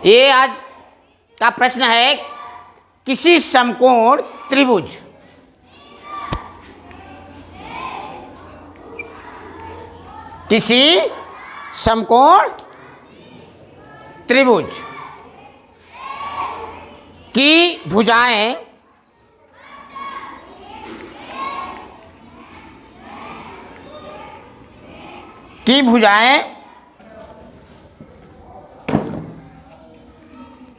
ये आज का प्रश्न है, किसी समकोण त्रिभुज की भुजाएं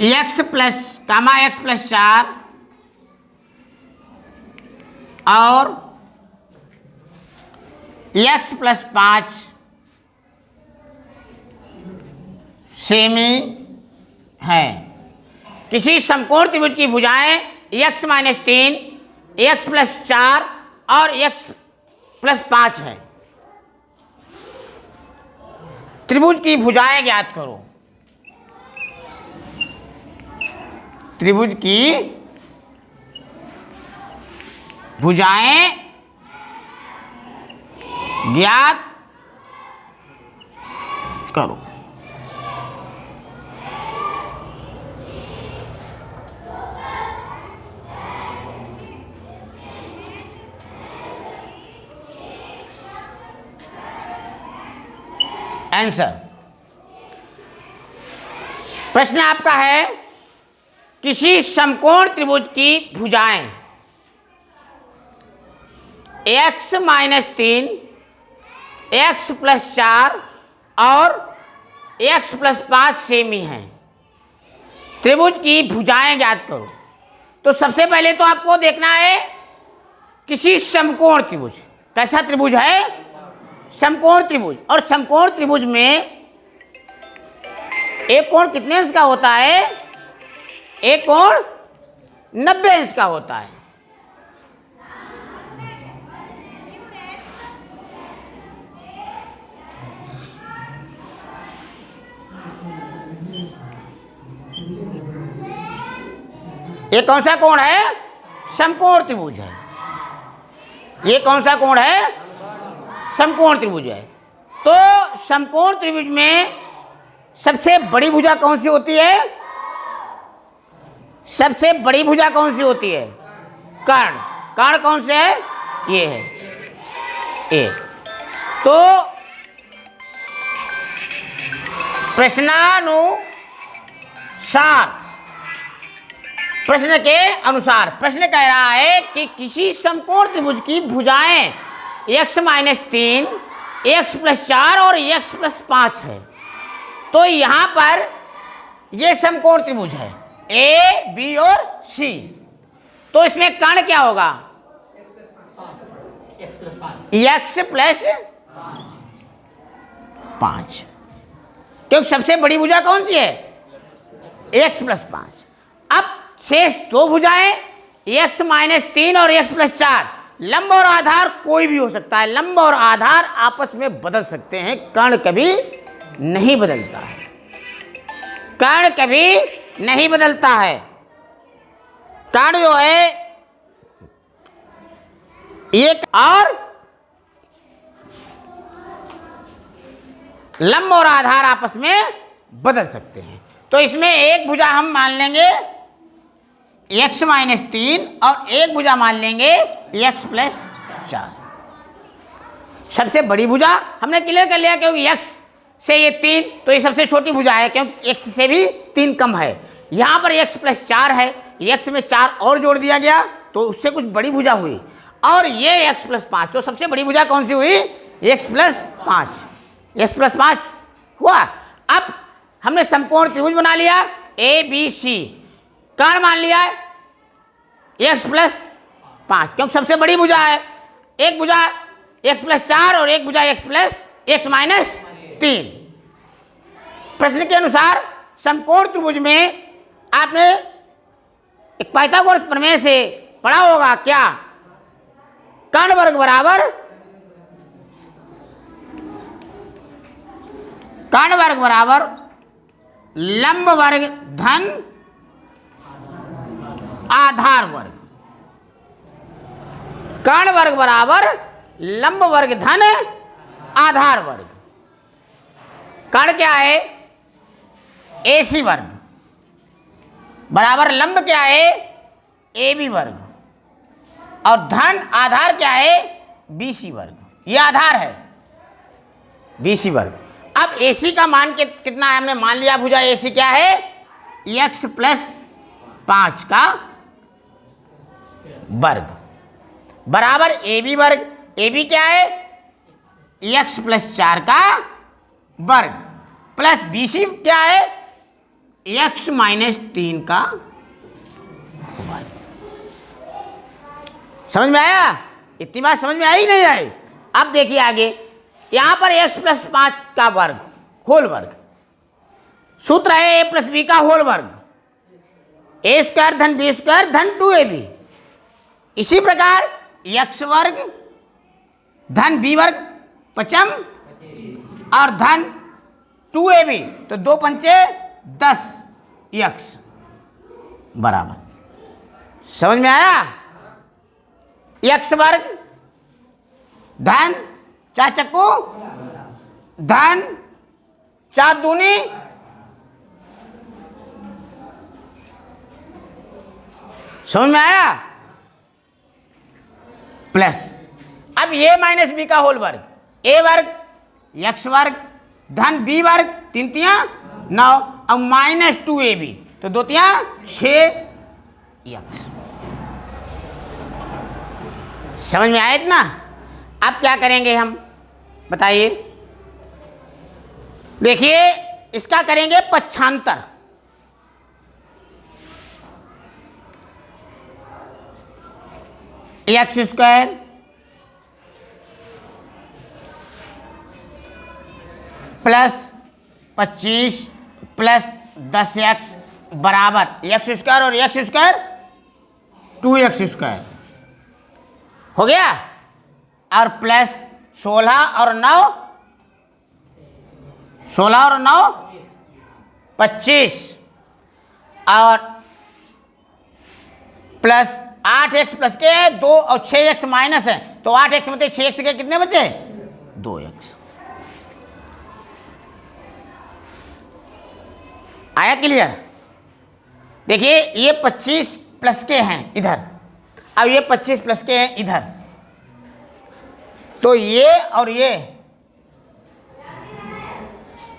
x प्लस 4 और x प्लस 5 सेमी है। किसी समकोण त्रिभुज की भुजाएं x माइनस 3, x प्लस 4 और x प्लस 5 है। त्रिभुज की भुजाएं ज्ञात करो। त्रिभुज की भुजाएं ज्ञात करो। आंसर, प्रश्न आपका है, किसी समकोण त्रिभुज की भुजाएं x माइनस 3, x प्लस 4 और x प्लस 5 सेमी है। त्रिभुज की भुजाएं ज्ञात करो। तो सबसे पहले तो आपको देखना है किसी समकोण त्रिभुज, कैसा त्रिभुज है? समकोण त्रिभुज। और समकोण त्रिभुज में एक कोण कितने अंश का होता है? एक कोण 90 अंश का होता है। ये कौन सा कोण है? समकोण त्रिभुज है। ये कौन सा कोण है? समकोण त्रिभुज है। तो समकोण त्रिभुज में सबसे बड़ी भुजा कौन सी होती है? सबसे बड़ी भुजा कौन सी होती है? कर्ण। कर्ण कौन से है? ये है, ये। तो प्रश्न के अनुसार प्रश्न कह रहा है कि किसी समकोण त्रिभुज की भुजाएं x माइनस 3, x प्लस 4 और x प्लस 5 है। तो यहां पर ये समकोण त्रिभुज है A, B और C। तो इसमें कर्ण क्या होगा? x प्लस 5, क्योंकि सबसे बड़ी भुजा कौन सी है? x plus 5। अब शेष दो भुजाएं x माइनस 3 और x प्लस 4, लंब और आधार कोई भी हो सकता है। लंब और आधार आपस में बदल सकते हैं, कर्ण कभी नहीं बदलता है। कर्ण कभी नहीं बदलता है। कर्ण जो है एक और लंब और आधार आपस में बदल सकते हैं। तो इसमें एक भुजा हम मान लेंगे x माइनस 3 और एक भुजा मान लेंगे x प्लस 4। सबसे बड़ी भुजा हमने क्लियर कर लिया, क्योंकि x से ये 3, तो ये सबसे छोटी भुजा है, क्योंकि x से भी 3 कम है। यहाँ पर x प्लस 4 है, x में 4 और जोड़ दिया गया तो उससे कुछ बड़ी भुजा हुई। और ये x प्लस 5, तो सबसे बड़ी भुजा कौन सी हुई? x plus 5। x प्लस 5 हुआ। अब हमने समकोण त्रिभुज बना लिया ABC, कर्ण मान लिया है x प्लस 5, क्योंकि सबसे बड़ी भुजा है। एक भुजा x प्लस 4 और एक भुजा x माइनस 3। प्रश्न के अनुसार समकोण त्रिभुज में आपने एक पाइथागोरस प्रमेय से पढ़ा होगा क्या? कर्ण वर्ग बराबर लंब वर्ग धन आधार वर्ग। कर्ण वर्ग बराबर लंब वर्ग धन आधार वर्ग। कर्ण क्या है? AC वर्ग। बराबर लंब क्या है, ए बी वर्ग, और धन आधार क्या है, बी सी वर्ग। ये आधार है बी सी वर्ग। अब ए सी का मान कितना है, हमने मान लिया भुजा ए सी क्या है, x प्लस 5 का वर्ग बराबर ए बी वर्ग। ए बी क्या है, x प्लस 4 का वर्ग प्लस बी सी क्या है, x माइनस 3 का वर्ग। समझ में आया? इतनी बात समझ में आई नहीं आई? अब देखिए आगे, यहां पर x प्लस 5 का वर्ग होल वर्ग, सूत्र है a प्लस बी का होल वर्ग, ए स्क्वायर धन बी स्क्वायर धन 2ab। इसी प्रकार x वर्ग धन बी वर्ग 5 और धन 2ab, तो 2 पंचे 10 x बराबर। समझ में आया? x वर्ग धन 4 चक्कू धन 4 दूनी समझ में आया, प्लस अब a माइनस बी का होल वर्ग, a वर्ग x वर्ग धन b वर्ग 3 तिया 9 और माइनस 2ab, तो 2 तिया 6x। समझ में आया इतना? अब क्या करेंगे हम बताइए? देखिए इसका करेंगे पक्षांतर। X square plus 25 plus 10x बराबर एक्स स्क्वायर और एक्स स्क्वायर 2x स्क्वायर हो गया, और प्लस 16 और 9 25 और प्लस 8x प्लस के 2 और 6x माइनस है, तो 8x में 6x के कितने बचे, 2x। आया क्लियर? देखिए ये 25 प्लस के हैं इधर, अब ये 25 प्लस के हैं इधर, तो ये और ये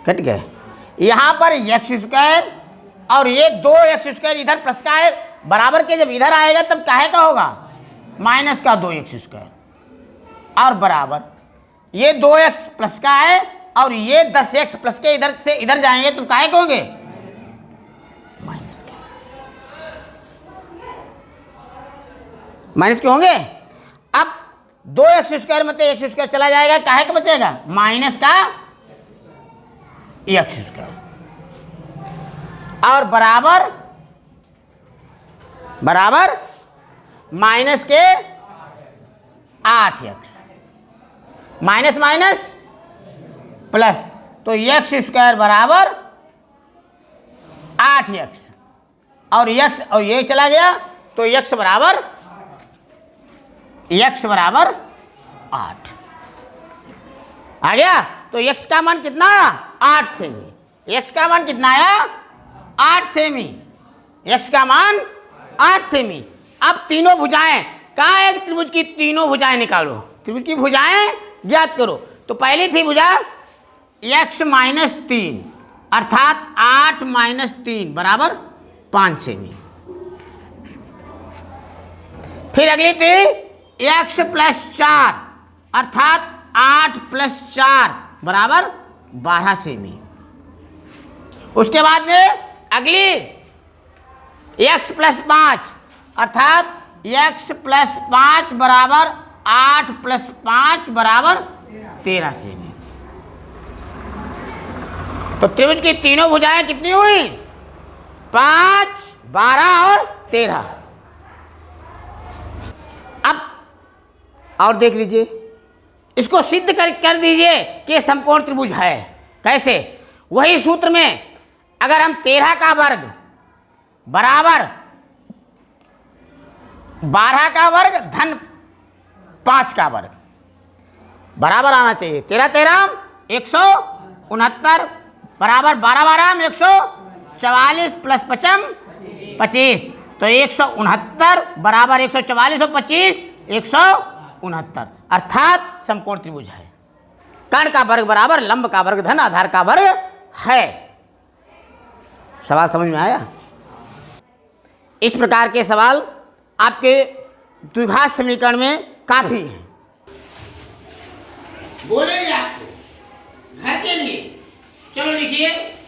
कट गए। यहां पर एक्स स्क्वायर और ये 2x स्क्वायर इधर प्लस का है, बराबर के जब इधर आएगा तब काहे का होगा, माइनस का 2x स्क्वायर, और बराबर ये 2x प्लस का है और ये 10x प्लस के इधर से इधर जाएंगे तो काहे के होंगे, माइनस के। माइनस के होंगे। अब 2x स्क्वायर में x स्क्वायर चला जाएगा, काहे का बचेगा, माइनस का x स्क्वायर, और बराबर माइनस के 8x, माइनस माइनस प्लस, तो x स्क्वायर बराबर 8x, और x और ये चला गया तो x बराबर 8 आ गया। तो x का मान कितना आया, 8 सेमी। x का मान कितना आया, 8 सेमी। x का मान 8 सेमी। अब तीनों भुजाएं, कहाँ एक त्रिभुज की तीनों भुजाएं निकालो, त्रिभुज की भुजाएं ज्ञात करो। तो पहली थी भुजा x माइनस 3 अर्थात 8 माइनस 3 बराबर 5 सेमी। फिर अगली थी x प्लस 4 अर्थात 8 प्लस 4 बराबर 12 सेमी। उसके बाद में अगली x प्लस 5 अर्थात x प्लस 5 बराबर 8 प्लस 5 बराबर 13 सेमी। तो त्रिभुज की तीनों भुजाएं कितनी हुई, 5, 12 और 13। अब और देख लीजिए, इसको सिद्ध कर दीजिए कि समकोण त्रिभुज है। कैसे, वही सूत्र में अगर हम 13 का वर्ग बराबर 12 का वर्ग धन 5 का वर्ग बराबर आना चाहिए। 13 13 169 बराबर 12 12 144 प्लस 55 25, तो 169 बराबर 144 और 25 169, अर्थात समकोण त्रिभुज है। कर्ण का वर्ग बराबर लंब का वर्ग धन आधार का वर्ग है। सवाल समझ में आया? इस प्रकार के सवाल आपके द्विघात समीकरण में काफी हैं। बोलेंगे आपको घर के लिए। चलो लिखिए।